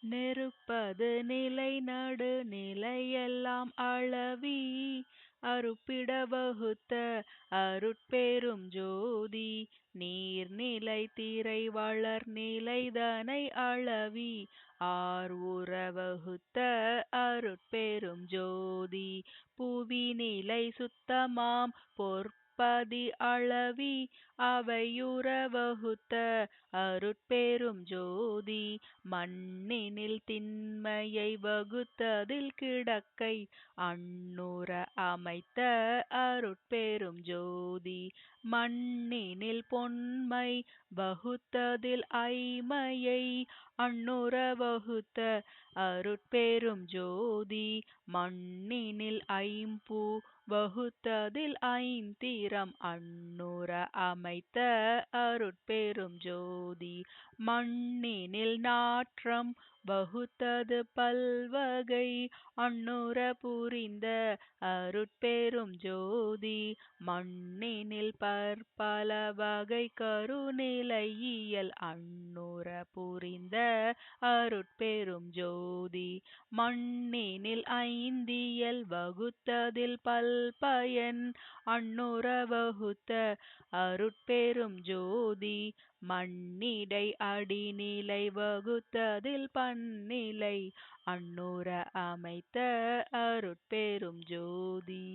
நெருப்பது நிலை நடு நிலையெல்லாம் அளவி அருப்பிட வகுத்த அருட்பெரும் ஜோதி நீர்நிலை திரை வளர் நிலைதனை அளவி ஆர் உற வகுத்த அருட்பெரும் ஜோதி புவி நிலை சுத்தமாம் பொற்பதி அளவி அவையுற வகுத்த அருட்பெரும் ஜோதி மண்ணினில் திண்மையை வகுத்ததில் கிடக்கை அண்ணுற அமைத்த அருட்பெரும் ஜோதி மண்ணினில் பொன்மை வகுத்ததில் ஐமையை அண்ணுற வகுத்த அருட்பெரும் ஜோதி மண்ணினில் ஐம்பூ வகுத்ததில் ஐந்திரம் அண்ணுற அமைத்த அருட்பெரும் ஜோதி மண்ணினில் நாற்றம் வகுத்தது பல்வகை அண்ணுற புரிந்த அருட்பெரும் ஜோதி மண்ணினில் பற்பல வகை கருநிலையியல் அண்ணுற புரிந்த அருட்பெரும் ஜோதி மண்ணினில் ஐந்தியல் வகுத்ததில் பல்பயன் அண்ணுற வகுத்த அருட்பெரும் ஜோதி மண்ணிடை அடிநிலை வகுத்ததில் பன்னிலை அண்ணுற அமைத்த அருட்பெரும் ஜோதி.